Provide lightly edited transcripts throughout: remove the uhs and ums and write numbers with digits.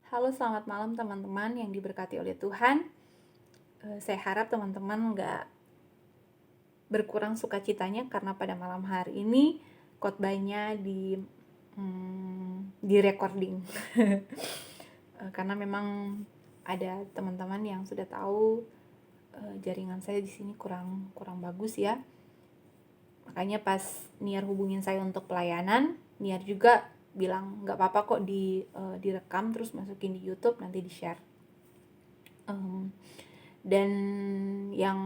Halo, selamat malam teman-teman yang diberkati oleh Tuhan. Saya harap teman-teman nggak berkurang sukacitanya karena pada malam hari ini khotbahnya di recording. Karena memang ada teman-teman yang sudah tahu jaringan saya di sini kurang bagus ya. Makanya pas Niar hubungin saya untuk pelayanan, Niar juga bilang nggak apa-apa kok direkam terus masukin di YouTube, nanti di-share. Dan yang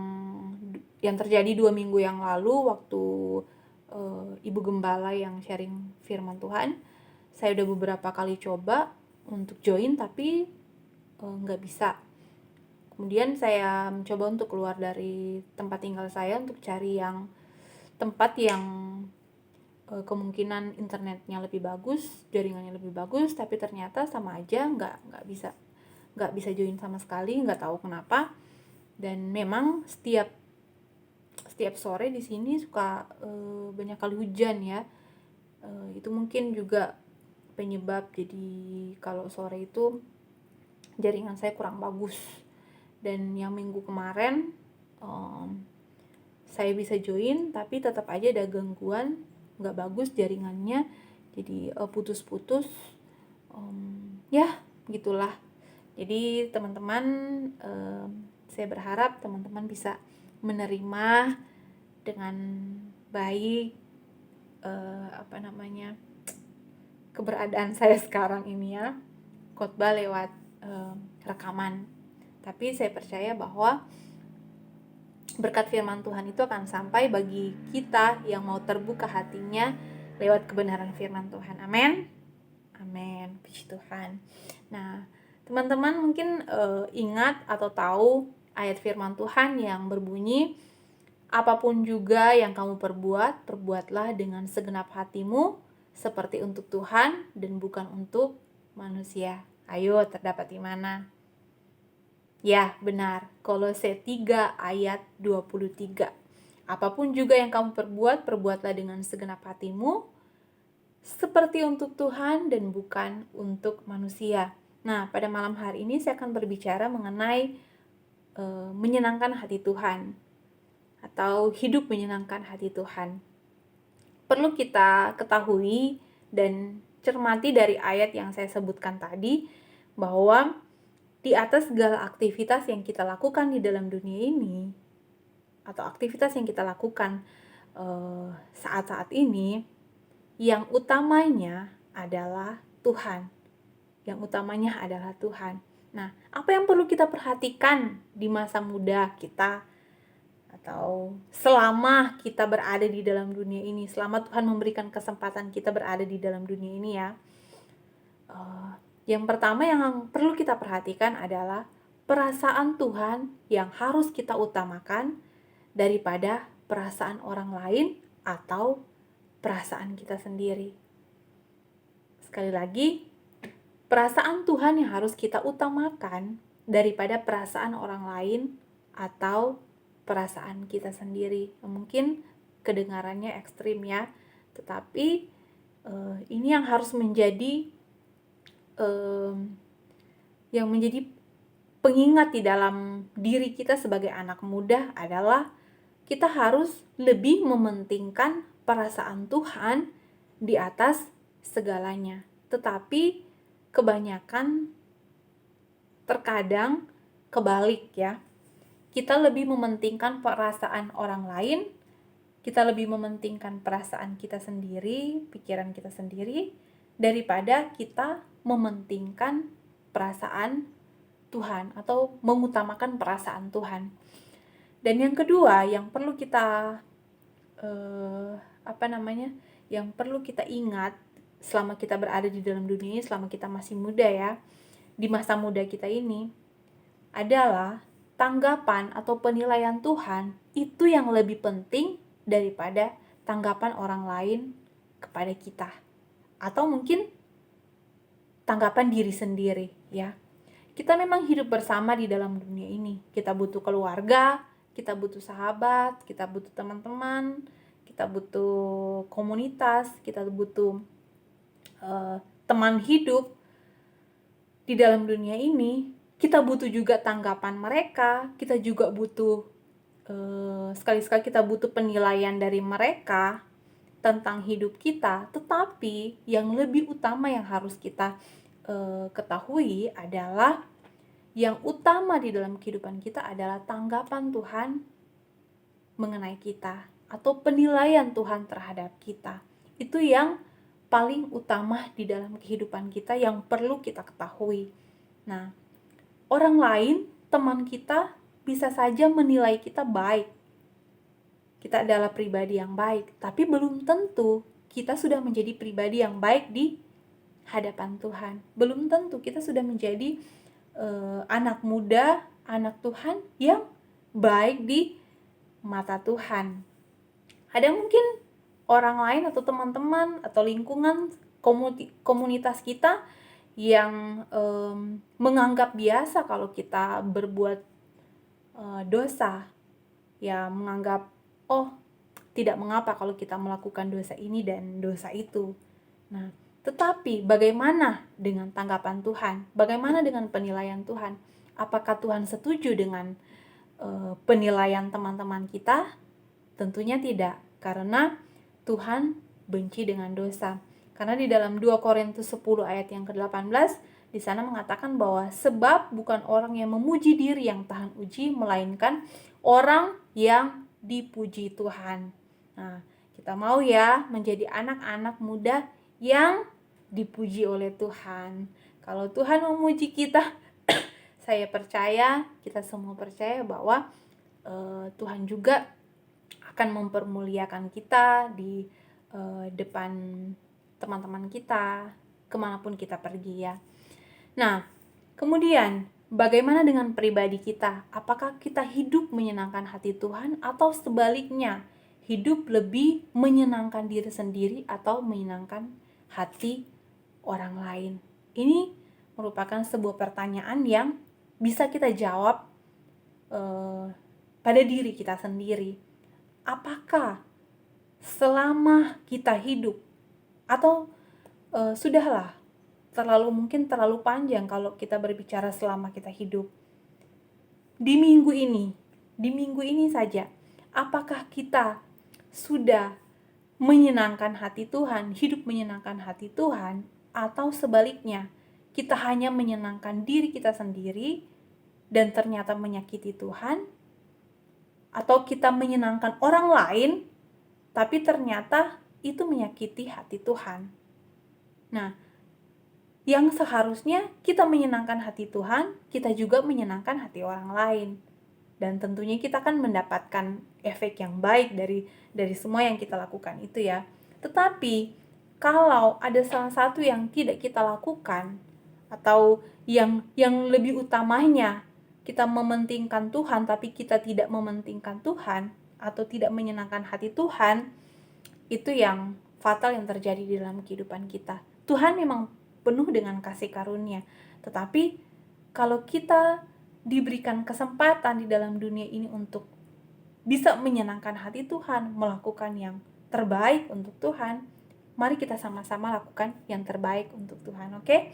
terjadi 2 minggu yang lalu waktu Ibu Gembala yang sharing firman Tuhan, saya udah beberapa kali coba untuk join tapi nggak bisa. Kemudian saya mencoba untuk keluar dari tempat tinggal saya untuk cari tempat yang kemungkinan internetnya lebih bagus, jaringannya lebih bagus, tapi ternyata sama aja nggak bisa join sama sekali, nggak tahu kenapa. Dan memang setiap sore di sini suka banyak kali hujan ya. Itu mungkin juga penyebab jadi kalau sore itu jaringan saya kurang bagus. Dan yang minggu kemarin saya bisa join tapi tetap aja ada gangguan, nggak bagus jaringannya, jadi putus-putus. Ya gitulah. Jadi teman-teman, saya berharap teman-teman bisa menerima dengan baik keberadaan saya sekarang ini ya, khotbah lewat rekaman. Tapi saya percaya bahwa berkat firman Tuhan itu akan sampai bagi kita yang mau terbuka hatinya lewat kebenaran firman Tuhan. Amin. Amin. Puji Tuhan. Nah, teman-teman mungkin ingat atau tahu ayat firman Tuhan yang berbunyi, apapun juga yang kamu perbuat, perbuatlah dengan segenap hatimu, seperti untuk Tuhan dan bukan untuk manusia. Ayo, terdapat di mana? Ya, benar. Kolose 3 ayat 23. Apapun juga yang kamu perbuat, perbuatlah dengan segenap hatimu, seperti untuk Tuhan dan bukan untuk manusia. Nah, pada malam hari ini saya akan berbicara mengenai menyenangkan hati Tuhan atau hidup menyenangkan hati Tuhan. Perlu kita ketahui dan cermati dari ayat yang saya sebutkan tadi, bahwa di atas segala aktivitas yang kita lakukan di dalam dunia ini, atau aktivitas yang kita lakukan saat-saat ini, yang utamanya adalah Tuhan. Yang utamanya adalah Tuhan. Nah, apa yang perlu kita perhatikan di masa muda kita, atau selama kita berada di dalam dunia ini, selama Tuhan memberikan kesempatan kita berada di dalam dunia ini ya. Yang pertama yang perlu kita perhatikan adalah perasaan Tuhan yang harus kita utamakan daripada perasaan orang lain atau perasaan kita sendiri. Sekali lagi, perasaan Tuhan yang harus kita utamakan daripada perasaan orang lain atau perasaan kita sendiri. Mungkin kedengarannya ekstrim ya, tetapi ini yang harus menjadi pengingat di dalam diri kita sebagai anak muda adalah kita harus lebih mementingkan perasaan Tuhan di atas segalanya. Tetapi kebanyakan terkadang kebalik ya. Kita lebih mementingkan perasaan orang lain, kita lebih mementingkan perasaan kita sendiri, pikiran kita sendiri, daripada kita mementingkan perasaan Tuhan atau mengutamakan perasaan Tuhan. Dan yang kedua yang perlu kita yang perlu kita ingat selama kita berada di dalam dunia ini, selama kita masih muda ya, di masa muda kita ini, adalah tanggapan atau penilaian Tuhan itu yang lebih penting daripada tanggapan orang lain kepada kita, atau mungkin tanggapan diri sendiri ya. Kita memang hidup bersama di dalam dunia ini. Kita butuh keluarga, kita butuh sahabat, kita butuh teman-teman, kita butuh komunitas, kita butuh teman hidup. di dalam dunia ini kita butuh juga tanggapan mereka, kita juga butuh sekali-sekali kita butuh penilaian dari mereka tentang hidup kita. Tetapi yang lebih utama yang harus kita ketahui adalah yang utama di dalam kehidupan kita adalah tanggapan Tuhan mengenai kita atau penilaian Tuhan terhadap kita. Itu yang paling utama di dalam kehidupan kita yang perlu kita ketahui. Nah, orang lain, teman kita bisa saja menilai kita baik. Kita adalah pribadi yang baik, tapi belum tentu kita sudah menjadi pribadi yang baik di hadapan Tuhan. Belum tentu kita sudah menjadi anak muda, anak Tuhan yang baik di mata Tuhan. Ada mungkin orang lain atau teman-teman atau lingkungan komunitas kita yang menganggap biasa kalau kita berbuat dosa, ya menganggap tidak mengapa kalau kita melakukan dosa ini dan dosa itu. Nah, tetapi bagaimana dengan tanggapan Tuhan? Bagaimana dengan penilaian Tuhan? Apakah Tuhan setuju dengan penilaian teman-teman kita? Tentunya tidak, karena Tuhan benci dengan dosa. Karena di dalam 2 Korintus 10 ayat yang ke-18 di sana mengatakan bahwa sebab bukan orang yang memuji diri yang tahan uji, melainkan orang yang dipuji Tuhan. Nah, kita mau ya menjadi anak-anak muda yang dipuji oleh Tuhan. Kalau Tuhan memuji kita, saya percaya, kita semua percaya bahwa Tuhan juga akan mempermuliakan kita di depan teman-teman kita, kemanapun kita pergi ya. Nah, kemudian bagaimana dengan pribadi kita? Apakah kita hidup menyenangkan hati Tuhan atau sebaliknya, hidup lebih menyenangkan diri sendiri atau menyenangkan hati orang lain? Ini merupakan sebuah pertanyaan yang bisa kita jawab pada diri kita sendiri. Apakah selama kita hidup atau sudahlah mungkin terlalu panjang kalau kita berbicara selama kita hidup. Di minggu ini saja, apakah kita sudah menyenangkan hati Tuhan, hidup menyenangkan hati Tuhan, atau sebaliknya, kita hanya menyenangkan diri kita sendiri dan ternyata menyakiti Tuhan, atau kita menyenangkan orang lain, tapi ternyata itu menyakiti hati Tuhan. Nah, yang seharusnya kita menyenangkan hati Tuhan, kita juga menyenangkan hati orang lain. Dan tentunya kita akan mendapatkan efek yang baik dari semua yang kita lakukan itu ya. Tetapi kalau ada salah satu yang tidak kita lakukan, atau yang lebih utamanya kita mementingkan Tuhan tapi kita tidak mementingkan Tuhan atau tidak menyenangkan hati Tuhan, itu yang fatal yang terjadi di dalam kehidupan kita. Tuhan memang penuh dengan kasih karunia, tetapi kalau kita diberikan kesempatan di dalam dunia ini untuk bisa menyenangkan hati Tuhan, melakukan yang terbaik untuk Tuhan, mari kita sama-sama lakukan yang terbaik untuk Tuhan, oke?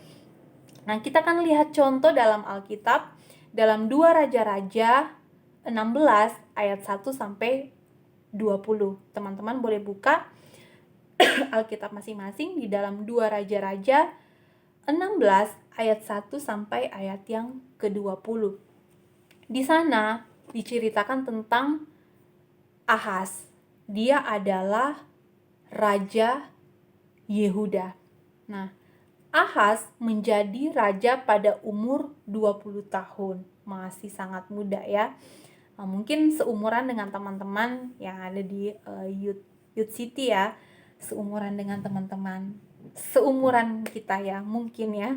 Nah, kita akan lihat contoh dalam Alkitab dalam 2 Raja-Raja 16 ayat 1 sampai 20. Teman-teman boleh buka Alkitab masing-masing di dalam 2 Raja-Raja 16 ayat 1 sampai ayat yang ke-20. Di sana diceritakan tentang Ahaz. Dia adalah raja Yehuda. Nah, Ahaz menjadi raja pada umur 20 tahun. Masih sangat muda ya. Mungkin seumuran dengan teman-teman yang ada di Youth City ya. Seumuran dengan teman-teman seumuran kita ya, mungkin ya.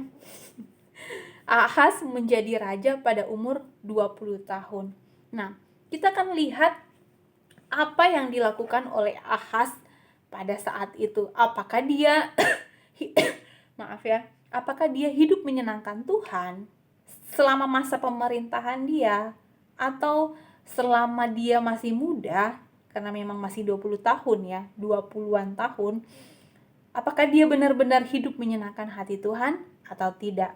Ahaz menjadi raja pada umur 20 tahun. Nah, kita akan lihat apa yang dilakukan oleh Ahaz pada saat itu. Apakah dia apakah dia hidup menyenangkan Tuhan selama masa pemerintahan dia, atau selama dia masih muda, karena memang masih 20 tahun ya, 20-an tahun, apakah dia benar-benar hidup menyenangkan hati Tuhan atau tidak?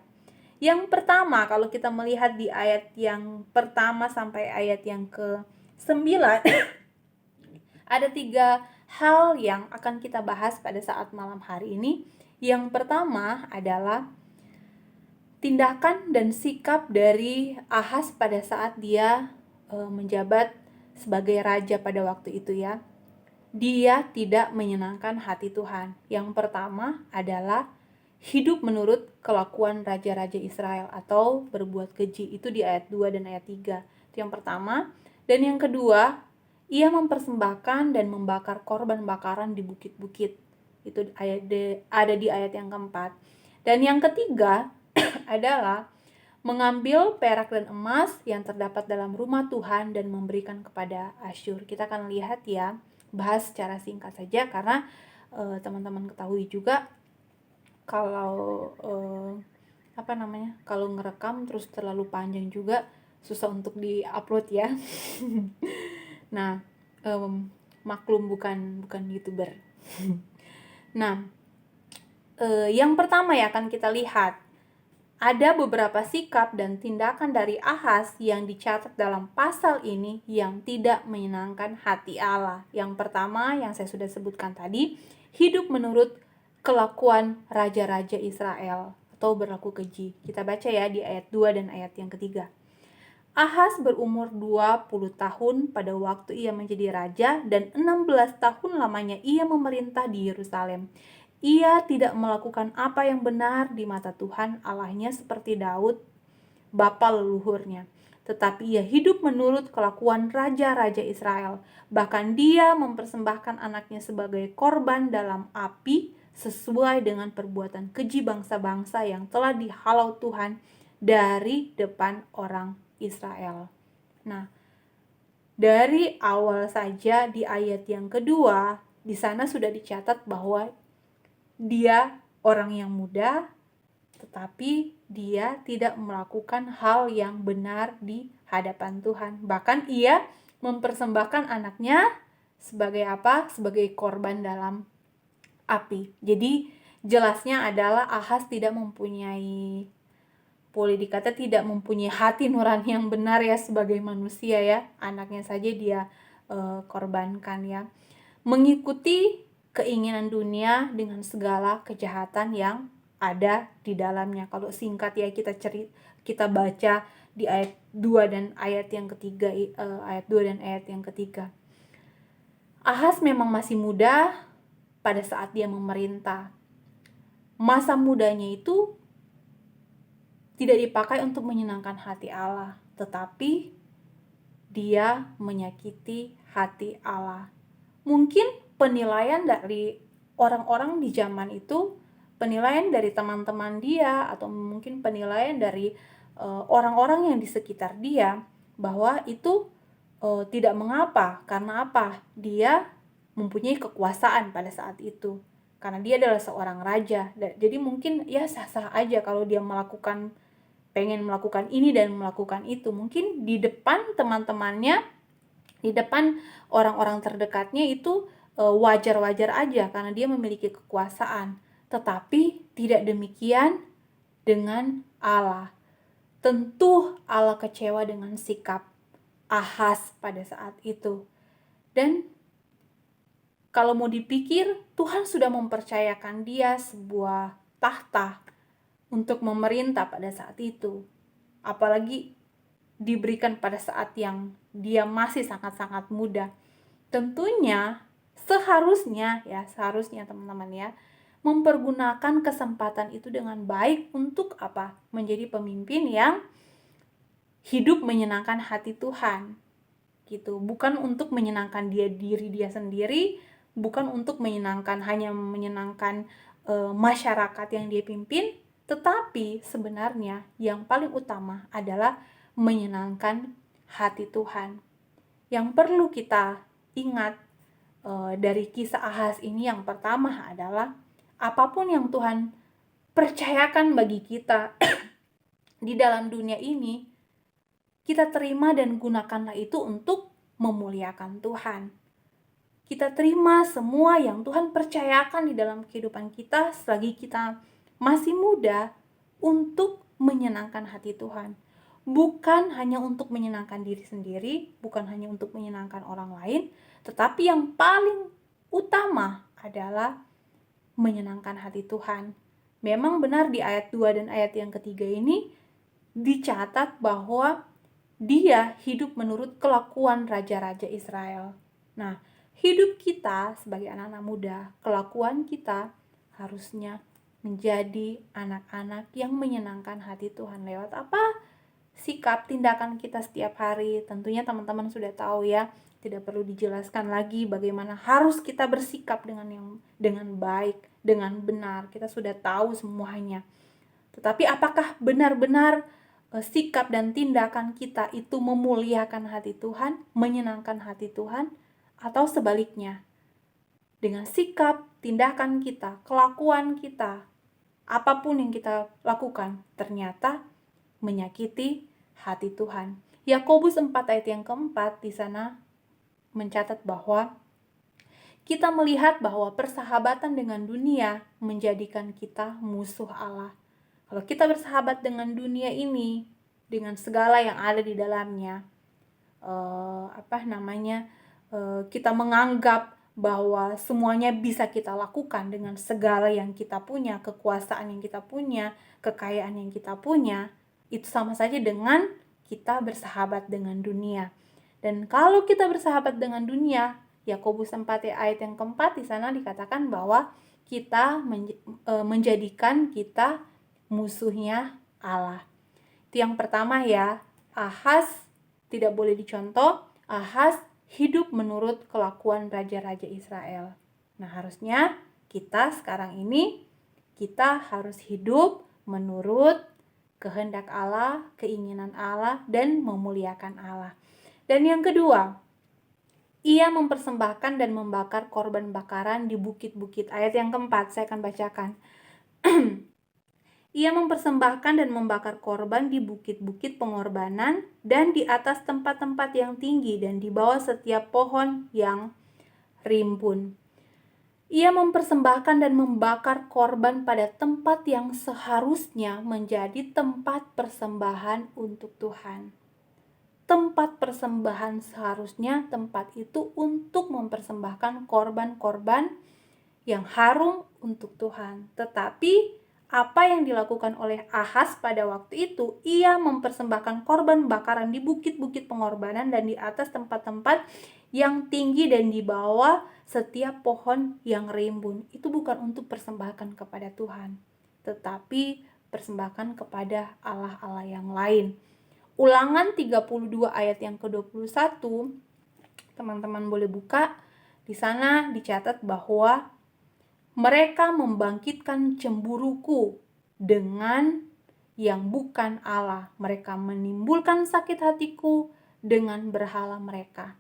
Yang pertama, kalau kita melihat di ayat yang pertama sampai ayat yang ke-9, ada 3 hal yang akan kita bahas pada saat malam hari ini. Yang pertama adalah tindakan dan sikap dari Ahaz pada saat dia menjabat sebagai raja pada waktu itu ya. Dia tidak menyenangkan hati Tuhan. Yang pertama adalah hidup menurut kelakuan raja-raja Israel atau berbuat keji. Itu di ayat 2 dan ayat 3. Itu yang pertama. Dan yang kedua, ia mempersembahkan dan membakar korban bakaran di bukit-bukit. Itu ada di ayat yang keempat. Dan yang ketiga adalah mengambil perak dan emas yang terdapat dalam rumah Tuhan dan memberikan kepada Asyur. Kita akan lihat ya, bahas secara singkat saja karena teman-teman ketahui juga kalau kalau ngerekam terus terlalu panjang juga susah untuk diupload ya. Nah, maklum bukan YouTuber. Nah, yang pertama ya akan kita lihat ada beberapa sikap dan tindakan dari Ahaz yang dicatat dalam pasal ini yang tidak menyenangkan hati Allah. Yang pertama yang saya sudah sebutkan tadi, hidup menurut kelakuan raja-raja Israel atau berlaku keji. Kita baca ya di ayat 2 dan ayat yang ketiga. Ahaz berumur 20 tahun pada waktu ia menjadi raja dan 16 tahun lamanya ia memerintah di Yerusalem. Ia tidak melakukan apa yang benar di mata Tuhan Allahnya seperti Daud, bapa leluhurnya. Tetapi ia hidup menurut kelakuan raja-raja Israel. Bahkan dia mempersembahkan anaknya sebagai korban dalam api sesuai dengan perbuatan keji bangsa-bangsa yang telah dihalau Tuhan dari depan orang Israel. Nah, dari awal saja di ayat yang kedua, di sana sudah dicatat bahwa dia orang yang muda, tetapi dia tidak melakukan hal yang benar di hadapan Tuhan. Bahkan ia mempersembahkan anaknya sebagai apa? Sebagai korban dalam api. Jadi jelasnya adalah Ahaz tidak mempunyai, boleh dikata tidak mempunyai hati nurani yang benar ya sebagai manusia ya. Anaknya saja dia korbankan ya. Mengikuti keinginan dunia dengan segala kejahatan yang ada di dalamnya. Kalau singkat ya kita baca di ayat 2 dan ayat yang ketiga, ayat 2 dan ayat yang ketiga. Ahaz memang masih muda pada saat dia memerintah. Masa mudanya itu tidak dipakai untuk menyenangkan hati Allah, tetapi dia menyakiti hati Allah. Mungkin penilaian dari orang-orang di zaman itu, penilaian dari teman-teman dia, atau mungkin penilaian dari orang-orang yang di sekitar dia, bahwa itu tidak mengapa. Karena apa? Dia mempunyai kekuasaan pada saat itu. Karena dia adalah seorang raja. Jadi mungkin ya sah-sah aja kalau dia pengen melakukan ini dan melakukan itu. Mungkin di depan teman-temannya, di depan orang-orang terdekatnya itu wajar-wajar aja karena dia memiliki kekuasaan. Tetapi tidak demikian dengan Allah. Tentu Allah kecewa dengan sikap Ahaz pada saat itu. Dan kalau mau dipikir, Tuhan sudah mempercayakan dia sebuah tahta untuk memerintah pada saat itu. Apalagi diberikan pada saat yang dia masih sangat-sangat muda. Tentunya seharusnya teman-teman ya, mempergunakan kesempatan itu dengan baik untuk apa? Menjadi pemimpin yang hidup menyenangkan hati Tuhan. Gitu. Bukan untuk menyenangkan diri dia sendiri, bukan untuk hanya menyenangkan masyarakat yang dia pimpin, tetapi sebenarnya yang paling utama adalah menyenangkan hati Tuhan. Yang perlu kita ingat dari kisah Ahaz ini, yang pertama adalah apapun yang Tuhan percayakan bagi kita di dalam dunia ini, kita terima dan gunakanlah itu untuk memuliakan Tuhan. Kita terima semua yang Tuhan percayakan di dalam kehidupan kita selagi kita masih muda untuk menyenangkan hati Tuhan. Bukan hanya untuk menyenangkan diri sendiri, bukan hanya untuk menyenangkan orang lain, tetapi yang paling utama adalah menyenangkan hati Tuhan. Memang benar di ayat 2 dan ayat yang ketiga ini dicatat bahwa dia hidup menurut kelakuan raja-raja Israel. Nah, hidup kita sebagai anak-anak muda, kelakuan kita harusnya menjadi anak-anak yang menyenangkan hati Tuhan. Lewat apa? Sikap, tindakan kita setiap hari. Tentunya teman-teman sudah tahu ya, tidak perlu dijelaskan lagi bagaimana harus kita bersikap dengan baik, dengan benar. Kita sudah tahu semuanya. Tetapi apakah benar-benar sikap dan tindakan kita itu memuliakan hati Tuhan, menyenangkan hati Tuhan, atau sebaliknya? Dengan sikap, tindakan kita, kelakuan kita, apapun yang kita lakukan, ternyata menyakiti hati Tuhan. Yakobus 4 ayat yang keempat di sana mencatat bahwa kita melihat bahwa persahabatan dengan dunia menjadikan kita musuh Allah. Kalau kita bersahabat dengan dunia ini, dengan segala yang ada di dalamnya, kita menganggap bahwa semuanya bisa kita lakukan dengan segala yang kita punya, kekuasaan yang kita punya, kekayaan yang kita punya, itu sama saja dengan kita bersahabat dengan dunia. Dan kalau kita bersahabat dengan dunia, Yakobus 4 ayat yang keempat di sana dikatakan bahwa kita menjadikan kita musuhnya Allah. Itu yang pertama ya. Ahaz tidak boleh dicontoh. Ahaz hidup menurut kelakuan raja-raja Israel. Nah, harusnya kita sekarang ini kita harus hidup menurut kehendak Allah, keinginan Allah, dan memuliakan Allah. Dan yang kedua, ia mempersembahkan dan membakar korban bakaran di bukit-bukit. Ayat yang keempat, saya akan bacakan. Ia mempersembahkan dan membakar korban di bukit-bukit pengorbanan dan di atas tempat-tempat yang tinggi dan di bawah setiap pohon yang rimbun. Ia mempersembahkan dan membakar korban pada tempat yang seharusnya menjadi tempat persembahan untuk Tuhan. Tempat persembahan seharusnya tempat itu untuk mempersembahkan korban-korban yang harum untuk Tuhan. Tetapi apa yang dilakukan oleh Ahaz pada waktu itu, ia mempersembahkan korban bakaran di bukit-bukit pengorbanan dan di atas tempat-tempat yang tinggi dan di bawah setiap pohon yang rimbun. Itu bukan untuk persembahkan kepada Tuhan, tetapi persembahkan kepada Allah-Allah yang lain. Ulangan 32 ayat yang ke-21, teman-teman boleh buka. Di sana dicatat bahwa mereka membangkitkan cemburuku dengan yang bukan Allah. Mereka menimbulkan sakit hatiku dengan berhala mereka.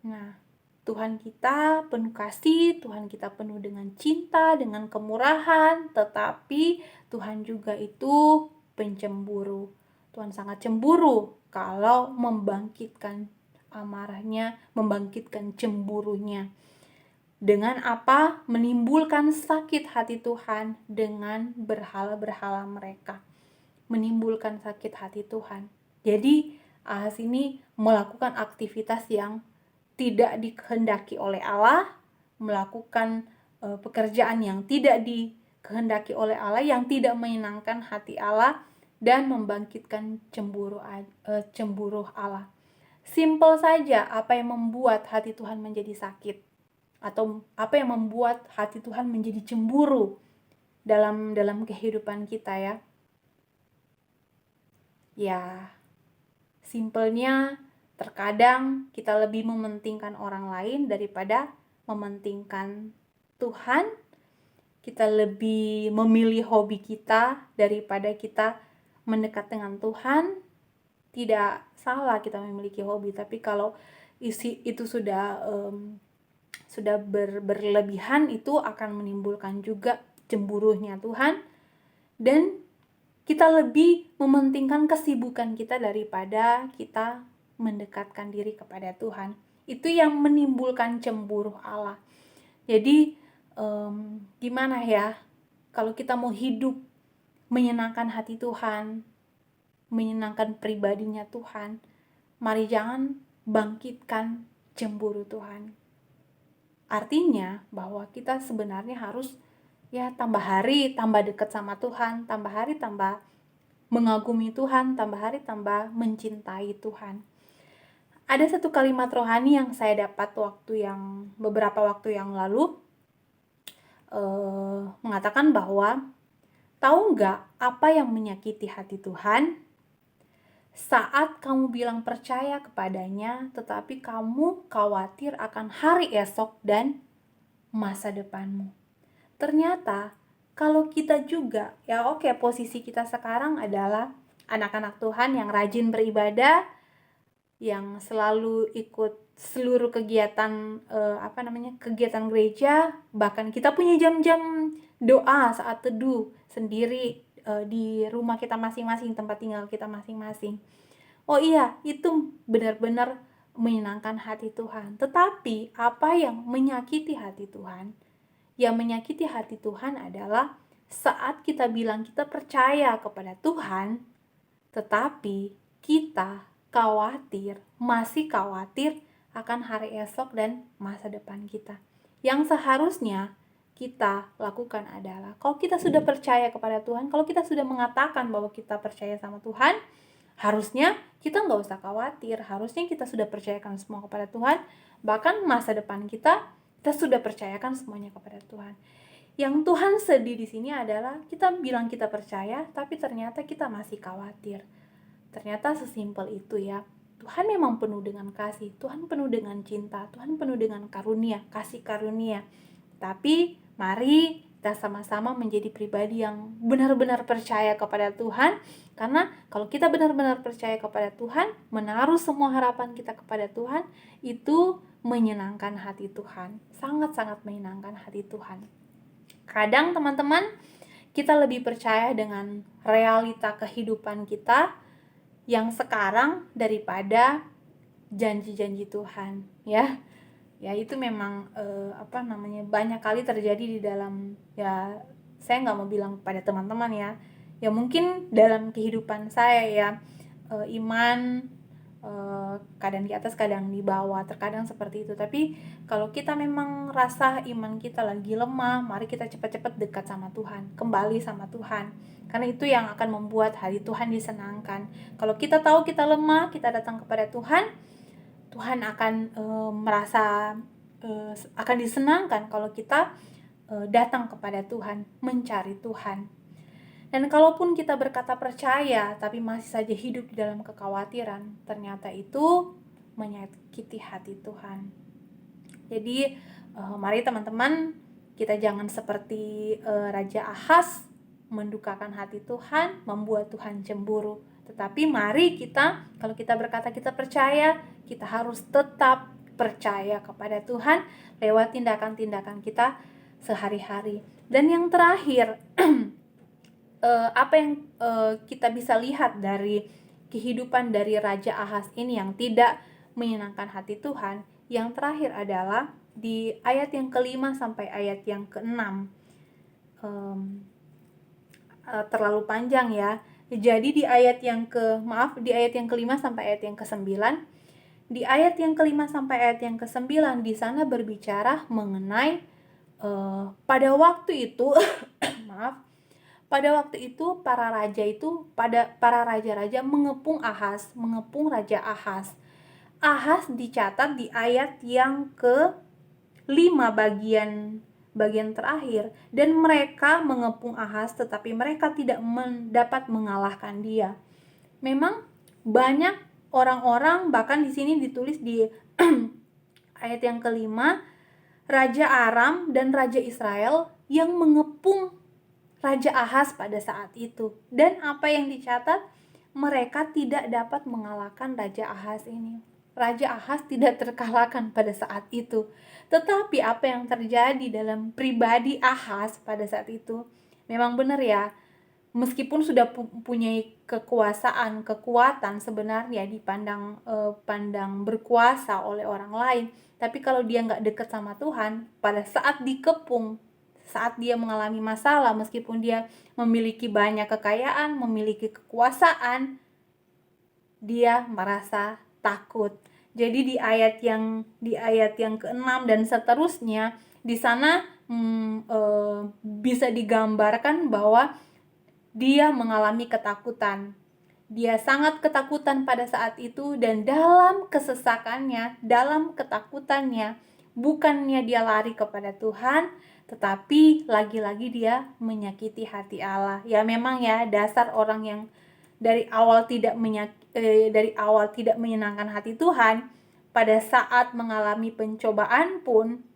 Nah, Tuhan kita penuh kasih, Tuhan kita penuh dengan cinta, dengan kemurahan, tetapi Tuhan juga itu pencemburu. Tuhan sangat cemburu kalau membangkitkan amarahnya, membangkitkan cemburunya. Dengan apa? Menimbulkan sakit hati Tuhan dengan berhala-berhala mereka. Menimbulkan sakit hati Tuhan. Jadi Ahaz ini melakukan aktivitas yang tidak dikehendaki oleh Allah, melakukan pekerjaan yang tidak dikehendaki oleh Allah, yang tidak menyenangkan hati Allah, dan membangkitkan cemburu Allah. Simple saja, apa yang membuat hati Tuhan menjadi sakit? Atau apa yang membuat hati Tuhan menjadi cemburu dalam kehidupan kita ya? Ya, simpelnya terkadang kita lebih mementingkan orang lain daripada mementingkan Tuhan. Kita lebih memilih hobi kita daripada kita mendekat dengan Tuhan. Tidak salah kita memiliki hobi, tapi kalau itu sudah berlebihan, itu akan menimbulkan juga cemburunya Tuhan, dan kita lebih mementingkan kesibukan kita daripada kita mendekatkan diri kepada Tuhan. Itu yang menimbulkan cemburu Allah. Jadi gimana ya, kalau kita mau hidup menyenangkan hati Tuhan, menyenangkan pribadinya Tuhan, mari jangan bangkitkan cemburu Tuhan. Artinya bahwa kita sebenarnya harus tambah hari tambah dekat sama Tuhan, tambah hari tambah mengagumi Tuhan, tambah hari tambah mencintai Tuhan. Ada satu kalimat rohani yang saya dapat beberapa waktu yang lalu, mengatakan bahwa tahu nggak apa yang menyakiti hati Tuhan? Saat kamu bilang percaya kepadanya, tetapi kamu khawatir akan hari esok dan masa depanmu. Ternyata kalau kita juga, posisi kita sekarang adalah anak-anak Tuhan yang rajin beribadah, yang selalu ikut seluruh kegiatan kegiatan gereja, bahkan kita punya jam-jam doa saat teduh sendiri di rumah kita masing-masing, tempat tinggal kita masing-masing. Oh iya, itu benar-benar menyenangkan hati Tuhan. Tetapi apa yang menyakiti hati Tuhan? Yang menyakiti hati Tuhan adalah saat kita bilang kita percaya kepada Tuhan, tetapi kita masih khawatir akan hari esok dan masa depan kita. Yang seharusnya kita lakukan adalah, kalau kita sudah percaya kepada Tuhan, kalau kita sudah mengatakan bahwa kita percaya sama Tuhan, harusnya kita nggak usah khawatir, harusnya kita sudah percayakan semua kepada Tuhan, bahkan masa depan kita sudah percayakan semuanya kepada Tuhan. Yang Tuhan sedih di sini adalah kita bilang kita percaya, tapi ternyata kita masih khawatir. Ternyata sesimpel itu ya. Tuhan memang penuh dengan kasih, Tuhan penuh dengan cinta, Tuhan penuh dengan karunia, kasih karunia. Tapi mari kita sama-sama menjadi pribadi yang benar-benar percaya kepada Tuhan. Karena kalau kita benar-benar percaya kepada Tuhan, menaruh semua harapan kita kepada Tuhan, itu menyenangkan hati Tuhan. Sangat-sangat menyenangkan hati Tuhan. Kadang teman-teman, kita lebih percaya dengan realita kehidupan kita yang sekarang daripada janji-janji Tuhan, ya. Ya itu memang banyak kali terjadi di dalam, saya nggak mau bilang pada teman-teman ya mungkin dalam kehidupan saya iman kadang di atas kadang di bawah, terkadang seperti itu. Tapi kalau kita memang rasa iman kita lagi lemah, mari kita cepat-cepat dekat sama Tuhan, kembali sama Tuhan, karena itu yang akan membuat hati Tuhan disenangkan. Kalau kita tahu kita lemah, kita datang kepada Tuhan akan akan disenangkan kalau kita datang kepada Tuhan, mencari Tuhan. Dan kalaupun kita berkata percaya tapi masih saja hidup di dalam kekhawatiran, ternyata itu menyakiti hati Tuhan. Jadi mari teman-teman, kita jangan seperti Raja Ahaz, mendukakan hati Tuhan, membuat Tuhan cemburu. Tetapi mari kita, kalau kita berkata kita percaya, kita harus tetap percaya kepada Tuhan lewat tindakan-tindakan kita sehari-hari. Dan yang terakhir, apa yang kita bisa lihat dari kehidupan dari Raja Ahaz ini yang tidak menyenangkan hati Tuhan, yang terakhir adalah di ayat yang ke-5 sampai ayat yang ke-6. Terlalu panjang ya. Jadi di ayat yang ke-5 sampai ayat yang ke-9, di ayat yang ke-5 sampai ayat yang ke-9 di sana berbicara mengenai pada waktu itu pada waktu itu para raja-raja mengepung Raja Ahaz. Ahaz dicatat di ayat yang ke-5 bagian terakhir, dan mereka mengepung Ahaz tetapi mereka tidak dapat mengalahkan dia. Memang banyak orang-orang, bahkan di sini ditulis di ayat yang ke-5, Raja Aram dan Raja Israel yang mengepung Raja Ahaz pada saat itu. Dan apa yang dicatat? Mereka tidak dapat mengalahkan Raja Ahaz ini. Raja Ahaz tidak terkalahkan pada saat itu. Tetapi apa yang terjadi dalam pribadi Ahaz pada saat itu, memang benar ya, meskipun sudah mempunyai kekuatan sebenarnya dipandang pandang berkuasa oleh orang lain, tapi kalau dia nggak dekat sama Tuhan, pada saat dikepung saat dia mengalami masalah, meskipun dia memiliki banyak kekayaan, memiliki kekuasaan, dia merasa takut. Jadi di ayat yang ke-6 dan seterusnya, di sana bisa digambarkan bahwa dia mengalami ketakutan. Dia sangat ketakutan pada saat itu, dan dalam kesesakannya, dalam ketakutannya, bukannya dia lari kepada Tuhan, tetapi lagi-lagi dia menyakiti hati Allah. Ya memang ya, dasar orang yang dari awal tidak menyenangkan hati Tuhan, pada saat mengalami pencobaan pun,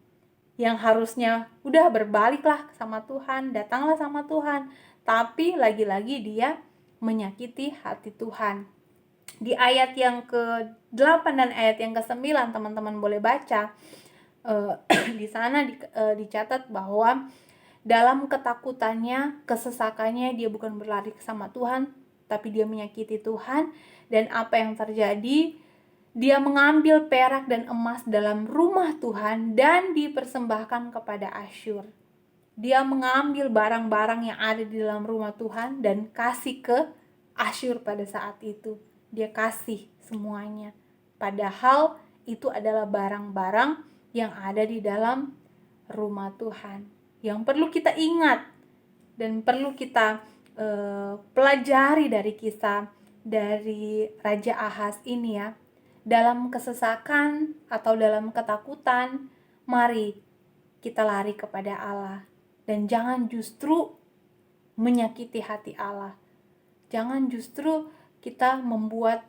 yang harusnya udah berbaliklah sama Tuhan, datanglah sama Tuhan, tapi lagi-lagi dia menyakiti hati Tuhan. Di ayat yang ke-8 dan ayat yang ke-9 teman-teman boleh baca. Di sana dicatat bahwa dalam ketakutannya, kesesakannya, dia bukan berlari sama Tuhan, tapi dia menyakiti Tuhan. Dan apa yang terjadi? Dia mengambil perak dan emas dalam rumah Tuhan dan dipersembahkan kepada Asyur. Dia mengambil barang-barang yang ada di dalam rumah Tuhan dan kasih ke Asyur pada saat itu. Dia kasih semuanya. Padahal itu adalah barang-barang yang ada di dalam rumah Tuhan. Yang perlu kita ingat dan perlu kita pelajari dari kisah dari Raja Ahaz ini ya. Dalam kesesakan atau dalam ketakutan, mari kita lari kepada Allah. Dan jangan justru menyakiti hati Allah. Jangan justru kita membuat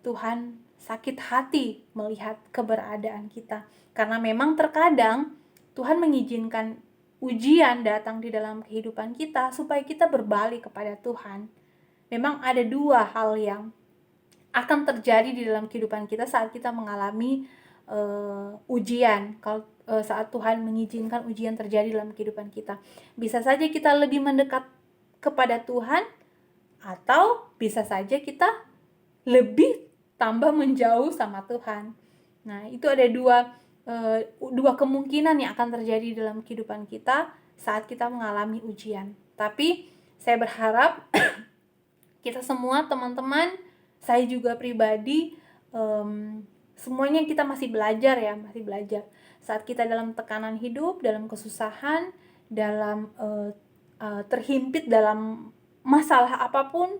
Tuhan sakit hati melihat keberadaan kita. Karena memang terkadang Tuhan mengizinkan ujian datang di dalam kehidupan kita supaya kita berbalik kepada Tuhan. Memang ada dua hal yang akan terjadi di dalam kehidupan kita saat kita mengalami ujian. Kalau saat Tuhan mengizinkan ujian terjadi dalam kehidupan kita, bisa saja kita lebih mendekat kepada Tuhan, atau bisa saja kita lebih tambah menjauh sama Tuhan. Nah, itu ada dua kemungkinan yang akan terjadi dalam kehidupan kita saat kita mengalami ujian. Tapi saya berharap kita semua, teman-teman, saya juga pribadi, semuanya kita masih belajar ya, masih belajar. Saat kita dalam tekanan hidup, dalam kesusahan, dalam terhimpit dalam masalah apapun,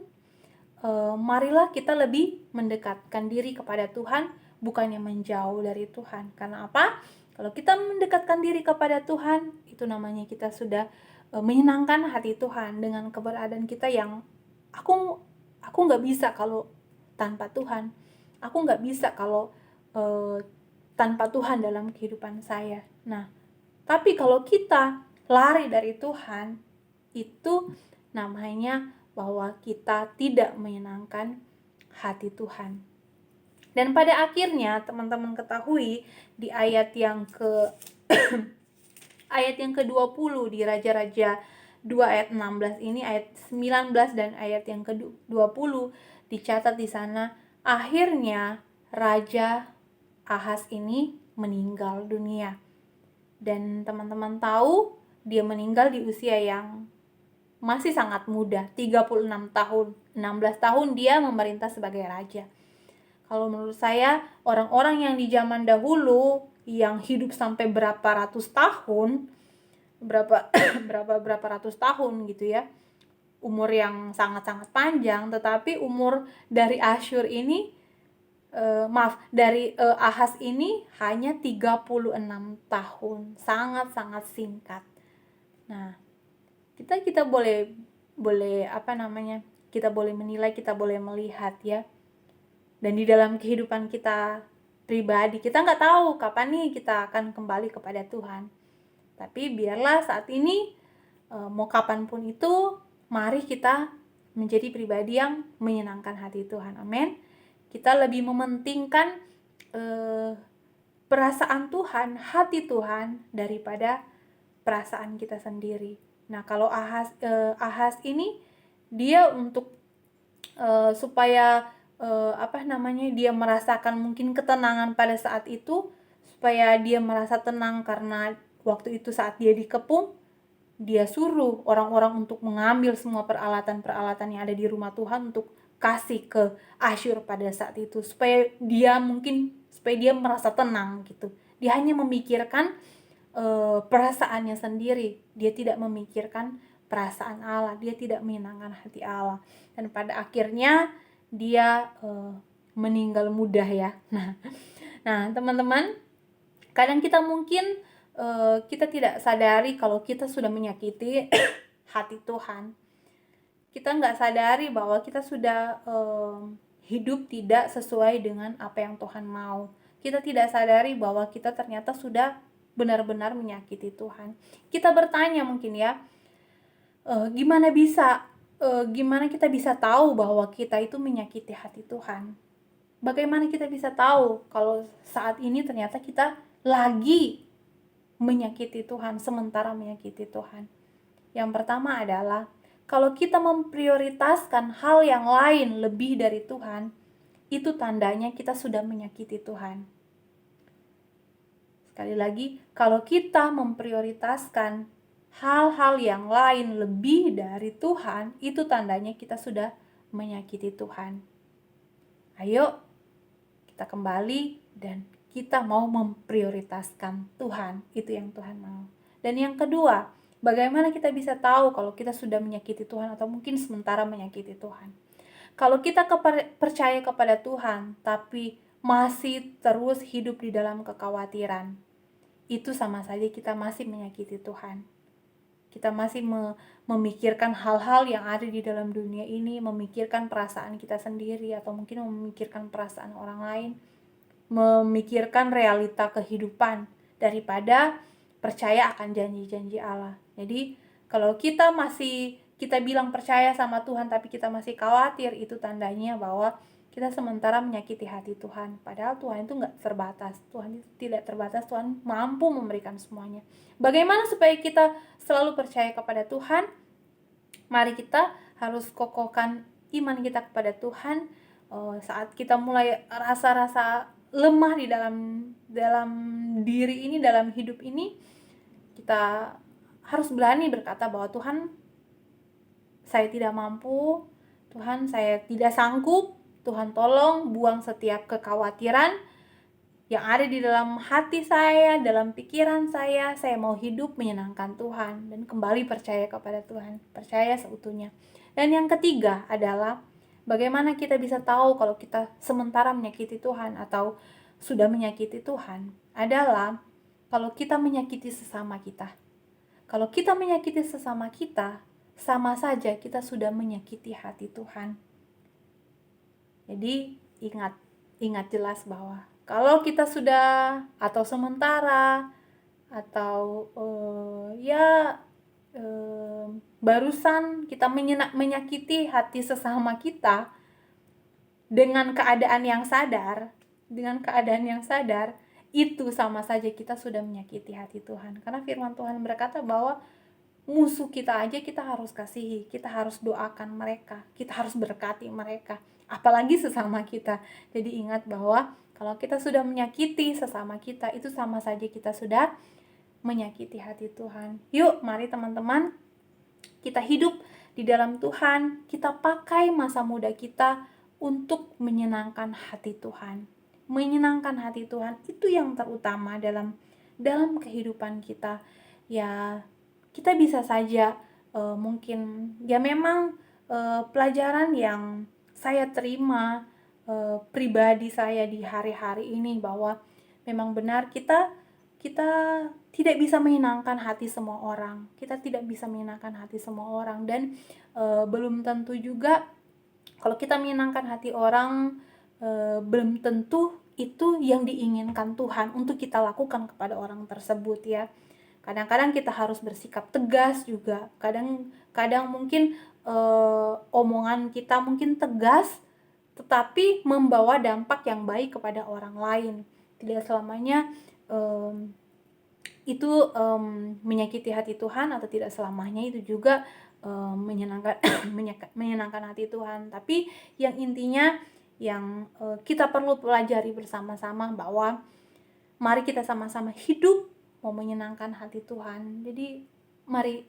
marilah kita lebih mendekatkan diri kepada Tuhan, bukannya menjauh dari Tuhan. Karena apa? Kalau kita mendekatkan diri kepada Tuhan, itu namanya kita sudah menyenangkan hati Tuhan dengan keberadaan kita yang aku nggak bisa kalau tanpa Tuhan. Aku nggak bisa kalau tanpa Tuhan dalam kehidupan saya. Nah, tapi kalau kita lari dari Tuhan, itu namanya bahwa kita tidak menyenangkan hati Tuhan. Dan pada akhirnya teman-teman ketahui di ayat yang ke-20 di Raja-Raja 2 ayat 16 ini, ayat 19 dan ayat yang ke-20 dicatat di sana, akhirnya Raja Ahaz ini meninggal dunia. Dan teman-teman tahu dia meninggal di usia yang masih sangat muda, 36 tahun. 16 tahun dia memerintah sebagai raja. Kalau menurut saya, orang-orang yang di zaman dahulu yang hidup sampai berapa ratus tahun gitu ya, umur yang sangat-sangat panjang, tetapi umur dari Asyur ini dari Ahaz ini hanya 36 tahun, sangat-sangat singkat. Nah, kita boleh kita boleh menilai, kita boleh melihat ya. Dan di dalam kehidupan kita pribadi, kita nggak tahu kapan nih kita akan kembali kepada Tuhan. Tapi biarlah saat ini, mau kapanpun itu, mari kita menjadi pribadi yang menyenangkan hati Tuhan. Amin. Kita lebih mementingkan perasaan Tuhan, hati Tuhan, daripada perasaan kita sendiri. Nah, kalau Ahaz ini, dia untuk supaya dia merasakan mungkin ketenangan pada saat itu, supaya dia merasa tenang karena waktu itu saat dia dikepung, dia suruh orang-orang untuk mengambil semua peralatan-peralatan yang ada di rumah Tuhan untuk kasih ke Asyur pada saat itu, supaya dia merasa tenang gitu. Dia hanya memikirkan perasaannya sendiri, dia tidak memikirkan perasaan Allah, dia tidak menyenangkan hati Allah, dan pada akhirnya dia meninggal mudah ya. Nah teman-teman, kadang kita mungkin kita tidak sadari kalau kita sudah menyakiti hati Tuhan. Kita nggak sadari bahwa kita sudah hidup tidak sesuai dengan apa yang Tuhan mau. Kita tidak sadari bahwa kita ternyata sudah benar-benar menyakiti Tuhan. Kita bertanya mungkin ya, gimana kita bisa tahu bahwa kita itu menyakiti hati Tuhan? Bagaimana kita bisa tahu kalau saat ini ternyata kita lagi menyakiti Tuhan, sementara menyakiti Tuhan? Yang pertama adalah, kalau kita memprioritaskan hal yang lain lebih dari Tuhan, itu tandanya kita sudah menyakiti Tuhan. Sekali lagi, kalau kita memprioritaskan hal-hal yang lain lebih dari Tuhan, itu tandanya kita sudah menyakiti Tuhan. Ayo, kita kembali dan kita mau memprioritaskan Tuhan. Itu yang Tuhan mau. Dan yang kedua, bagaimana kita bisa tahu kalau kita sudah menyakiti Tuhan atau mungkin sementara menyakiti Tuhan? Kalau kita percaya kepada Tuhan, tapi masih terus hidup di dalam kekhawatiran, itu sama saja kita masih menyakiti Tuhan. Kita masih memikirkan hal-hal yang ada di dalam dunia ini, memikirkan perasaan kita sendiri, atau mungkin memikirkan perasaan orang lain, memikirkan realita kehidupan, daripada percaya akan janji-janji Allah. Jadi kalau kita bilang percaya sama Tuhan tapi kita masih khawatir, itu tandanya bahwa kita sementara menyakiti hati Tuhan. Padahal Tuhan itu nggak terbatas. Tuhan itu tidak terbatas. Tuhan mampu memberikan semuanya. Bagaimana supaya kita selalu percaya kepada Tuhan? Mari kita harus kokohkan iman kita kepada Tuhan. Saat kita mulai rasa-rasa lemah di dalam diri ini, dalam hidup ini, kita harus berani berkata bahwa Tuhan, saya tidak mampu. Tuhan, saya tidak sanggup. Tuhan, tolong buang setiap kekhawatiran yang ada di dalam hati saya, dalam pikiran saya. Saya mau hidup menyenangkan Tuhan dan kembali percaya kepada Tuhan, percaya seutuhnya. Dan yang ketiga adalah, bagaimana kita bisa tahu kalau kita sementara menyakiti Tuhan atau sudah menyakiti Tuhan? Adalah kalau kita menyakiti sesama kita. Kalau kita menyakiti sesama kita, sama saja kita sudah menyakiti hati Tuhan. Jadi ingat jelas bahwa kalau kita sudah atau sementara atau barusan kita menyakiti hati sesama kita dengan keadaan yang sadar, itu sama saja kita sudah menyakiti hati Tuhan. Karena firman Tuhan berkata bahwa musuh kita aja kita harus kasihi, kita harus doakan mereka, kita harus berkati mereka, apalagi sesama kita. Jadi ingat bahwa kalau kita sudah menyakiti sesama kita, itu sama saja kita sudah menyakiti hati Tuhan. Yuk, mari teman-teman, kita hidup di dalam Tuhan, kita pakai masa muda kita untuk menyenangkan hati Tuhan. Menyenangkan hati Tuhan itu yang terutama dalam kehidupan kita. Ya, kita bisa saja mungkin ya memang pelajaran yang saya terima pribadi saya di hari-hari ini, bahwa memang benar kita tidak bisa menyenangkan hati semua orang. Kita tidak bisa menyenangkan hati semua orang, dan belum tentu juga kalau kita menyenangkan hati orang, belum tentu itu yang diinginkan Tuhan untuk kita lakukan kepada orang tersebut ya. Kadang-kadang kita harus bersikap tegas juga. Kadang mungkin omongan kita mungkin tegas, tetapi membawa dampak yang baik kepada orang lain. Tidak selamanya itu menyakiti hati Tuhan, atau tidak selamanya itu juga menyenangkan hati Tuhan. Tapi yang intinya yang kita perlu pelajari bersama-sama bahwa mari kita sama-sama hidup mau menyenangkan hati Tuhan. Jadi mari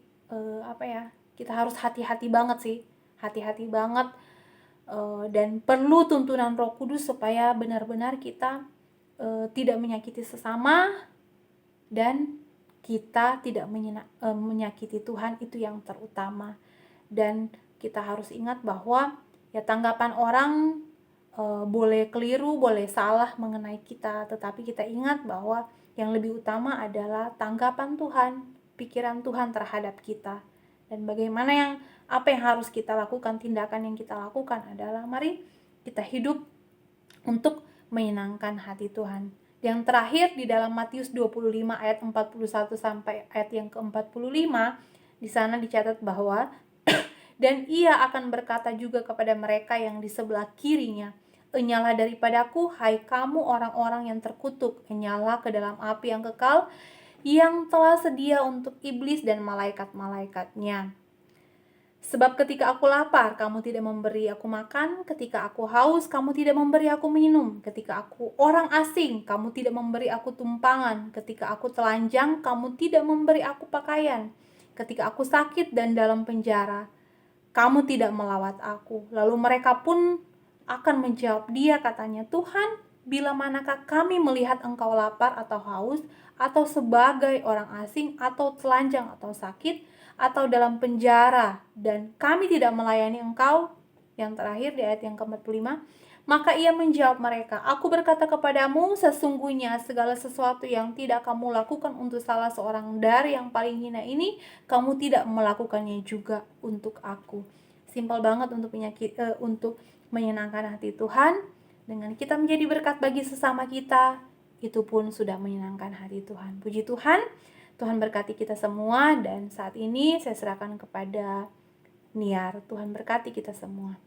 kita harus hati-hati banget sih, hati-hati banget, dan perlu tuntunan Roh Kudus supaya benar-benar kita tidak menyakiti sesama dan kita tidak menyakiti Tuhan. Itu yang terutama. Dan kita harus ingat bahwa ya tanggapan orang boleh keliru, boleh salah mengenai kita, tetapi kita ingat bahwa yang lebih utama adalah tanggapan Tuhan, pikiran Tuhan terhadap kita. Dan apa yang harus kita lakukan, tindakan yang kita lakukan adalah mari kita hidup untuk menyenangkan hati Tuhan. Yang terakhir di dalam Matius 25 ayat 41 sampai ayat yang ke-45, di sana dicatat bahwa dan ia akan berkata juga kepada mereka yang di sebelah kirinya, "Enyalah daripadaku, hai kamu orang-orang yang terkutuk, enyalah ke dalam api yang kekal, yang telah sedia untuk iblis dan malaikat-malaikatnya. Sebab ketika aku lapar, kamu tidak memberi aku makan, ketika aku haus, kamu tidak memberi aku minum, ketika aku orang asing, kamu tidak memberi aku tumpangan, ketika aku telanjang, kamu tidak memberi aku pakaian, ketika aku sakit dan dalam penjara, kamu tidak melawat aku." Lalu mereka pun akan menjawab dia, katanya, "Tuhan, bila manakah kami melihat engkau lapar atau haus, atau sebagai orang asing, atau telanjang atau sakit, atau dalam penjara, dan kami tidak melayani engkau?" Yang terakhir di ayat yang ke-45, maka ia menjawab mereka, "Aku berkata kepadamu, sesungguhnya segala sesuatu yang tidak kamu lakukan untuk salah seorang dari yang paling hina ini, kamu tidak melakukannya juga untuk aku." Simpel banget untuk menyenangkan hati Tuhan. Dengan kita menjadi berkat bagi sesama kita, itu pun sudah menyenangkan hati Tuhan. Puji Tuhan. Tuhan berkati kita semua, dan saat ini saya serahkan kepada Niar. Tuhan berkati kita semua.